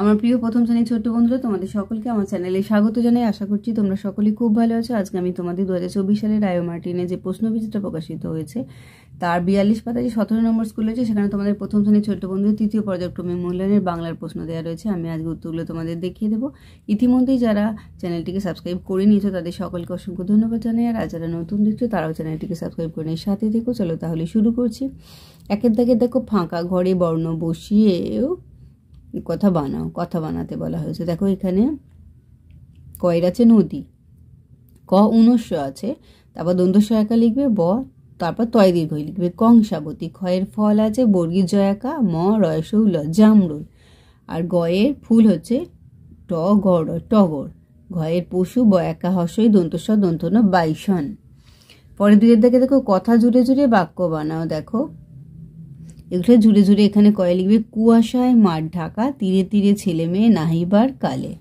আমার প্রিয় প্রথম শ্রেণীর ছোট্ট বন্ধুরা, তোমাদের সকলকে আমার চ্যানেলে স্বাগত জানাই। আশা করছি তোমরা সকলেই খুব ভালো আছো। আজকে আমি তোমাদের 2024 সালের রায়ো মার্টিনে যে প্রশ্নবিচিত্র প্রকাশিত হয়েছে তার 42 পাতায় যে 17 নম্বর স্কুল আছে, সেখানে তোমাদের প্রথম শ্রেণীর ছোট্ট বন্ধুদের তৃতীয় পর্যায়ক্রমিক মূল্যায়নের বাংলার প্রশ্ন দেওয়া রয়েছে। আমি আজকে উত্তরগুলো তোমাদের দেখিয়ে দেবো। ইতিমধ্যেই যারা চ্যানেলটিকে সাবস্ক্রাইব করে নিয়েছো তাদের সকলকে অসংখ্য ধন্যবাদ জানাই। আর যারা নতুন দেখছো তারাও চ্যানেলটিকে সাবস্ক্রাইব করে নিয়ে সাথে দেখো। চলো তাহলে শুরু করছি। একের দাগে দেখো, ফাঁকা ঘরে বর্ণ বসিয়েও কথা বানাও। কথা বানাতে বলা হয়েছে। দেখো এখানে কয়ের আছে নদী, ক উনস্য আছে, তারপর দন্তস্ব একা লিখবে, ব তারপর তয় দীর্ঘ লিখবে, কংসাবতী। ক্ষয়ের ফল আছে বর্গীর জয়াকা, ম রয়সৌল জামরুল। আর গয়ের ফুল হচ্ছে ট গড় টগর। ঘয়ের পশু ব একা হর্ষই দন্তস্ব দন্তন বাইসন। পরে দুইয়ের দিকে দেখো, কথা জুড়ে জুড়ে বাক্য বানাও। দেখো এগুলো জুড়ে জুড়ে এখানে কয়ে লিখবে, কুয়াশায় মাঠ ঢাকা, তীরে তীরে ছেলে মেয়ে নাহিবার কালে।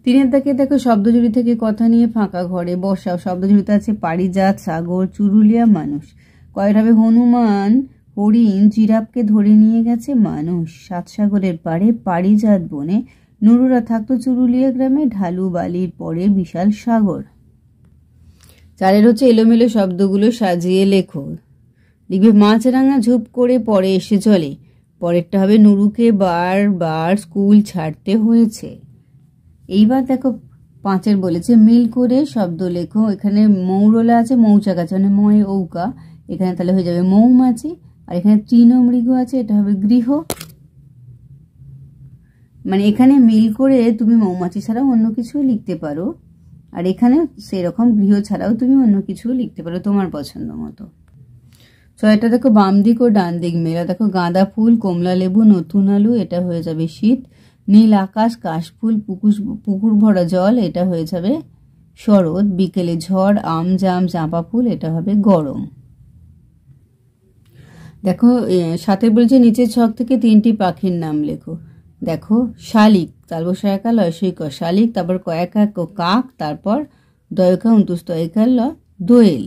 তিনের দাগে দেখো, শব্দজুড়ি থেকে কথা নিয়ে ফাঁকা ঘরে বসাও। শব্দজুড়িতে আছে পারিজাত, সাগর, চুরুলিয়া, মানুষ। কয়ের হবে, হনুমান হরিণ জিরাফকে ধরে নিয়ে গেছে মানুষ। সাত সাগরের পাড়ে পারিজাত বনে নুরুরা থাকতো চুরুলিয়া গ্রামে, ঢালু বালির পরে বিশাল সাগর। চারের হচ্ছে এলোমেলো শব্দগুলো সাজিয়ে লেখো। লিখবে, মাছরাঙা ঝুপ করে পরে এসে চলে। পরেরটা হবে, নুরুকে বারবার স্কুল ছাড়তে হয়েছে। এইবার দেখো পাঁচের বলেছে, মিল করে শব্দ লেখো। এখানে মৌরলা আছে, মৌচাক আছে, মানে ময় ঔকা, এখানে তাহলে হয়ে যাবে মৌমাছি। আর এখানে তৃণমৃগ আছে, এটা হবে গৃহ। মানে এখানে মিল করে তুমি মৌমাছি ছাড়াও অন্য কিছু লিখতে পারো, আর এখানে সেরকম গৃহ ছাড়াও তুমি অন্য কিছু লিখতে পারো তোমার পছন্দ মতো। ছয়টা দেখো, বাম দিক ও ডান দিক মেলা। দেখো গাঁদা ফুল, কমলা লেবু, নতুন আলু, এটা হয়ে যাবে শীত। নীল আকাশ, কাশফুল, পুকুর ভরা জল, এটা হয়ে যাবে শরৎ। বিকেলে ঝড়, আম জাম, চাঁপা ফুল, এটা হবে গরম। দেখো সাথে বলছে, নিচের ছক থেকে তিনটি পাখির নাম লেখো। দেখো শালিক, তালবসা একা লয়সইক শালিক, তারপর কয়েকা কাক, তারপর দয়কা অন্তুস্ত একাল দোয়েল।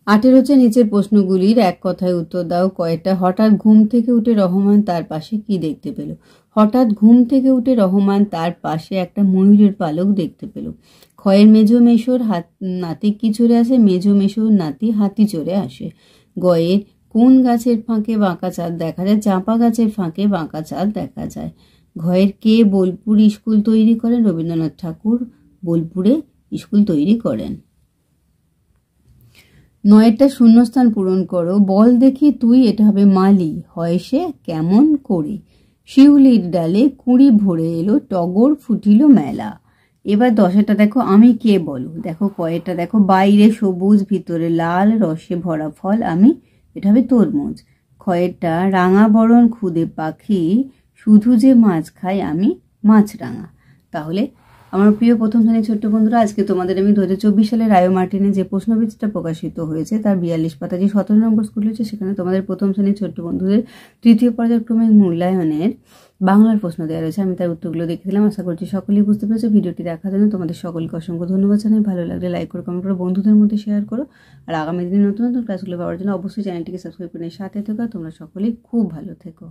আটের হচ্ছে, নিচের প্রশ্নগুলির এক কথায় উত্তর দাও। কয়েকটা, হঠাৎ ঘুম থেকে উঠে রহমান তার পাশে কি দেখতে পেল। হঠাৎ ঘুম থেকে উঠে রহমান তার পাশে একটা ময়ূরের পালক দেখতে পেল। ক্ষয়ের মেজো মেশোর নাতি কি চড়ে আসে, মেজো মেশোর নাতি হাতি চড়ে আসে। গয়ের কোন গাছের ফাঁকে বাঁকা চাঁদ দেখা যায়, চাঁপা গাছের ফাঁকে বাঁকা চাঁদ দেখা যায়। ঘয়ের কে বোলপুর স্কুল তৈরি করেন, রবীন্দ্রনাথ ঠাকুর বোলপুরে স্কুল তৈরি করেন। নয়টা শূন্যস্থান পূরণ করো। বল দেখি তুই, এটা হবে মালি। হয় সে কেমন করে। শিউলির ডালে কুঁড়ি ভরে এলো, টগর ফুটিল মেলা। এবার দশেরটা দেখো, আমি কে বলো। দেখো কয়েকটা দেখো, বাইরে সবুজ ভিতরে লাল, রসে ভরা ফল আমি, এটা হবে তরমুজ। ক্ষয়েরটা, রাঙা বরণ খুদে পাখি, শুধু যে মাছ খাই আমি মাছরাঙা। তাহলে আমার প্রিয় প্রথম শ্রেণীর ছোট্ট বন্ধুরা, আজকে তোমাদের আমি 2024 সালের রায়ো মার্টিনে যে প্রশ্নবিচিত্রটা প্রকাশিত হয়েছে তার 42 পাতা যে 17 নম্বর স্কুল হয়েছে, সেখানে তোমাদের প্রথম শ্রেণীর ছোট্ট বন্ধুদের তৃতীয় পর্যায়ক্রমিক মূল্যায়নের বাংলার প্রশ্ন দেওয়া রয়েছে। আমি তার উত্তরগুলো দেখে দিলাম। আশা করছি সকলেই বুঝতে পেরেছো। ভিডিওটি দেখার জন্য তোমাদের সকলকে অসংখ্য ধন্যবাদ জানাই। ভালো লাগলে লাইক করো, কমেন্ট করো, বন্ধুদের মধ্যে শেয়ার করো। আর আগামী দিনে নতুন নতুন ক্লাসগুলো পাওয়ার জন্য অবশ্যই চ্যানেলটিকে সাবস্ক্রাইব করে সাথে থেকো। তোমরা সকলেই খুব ভালো থেকো।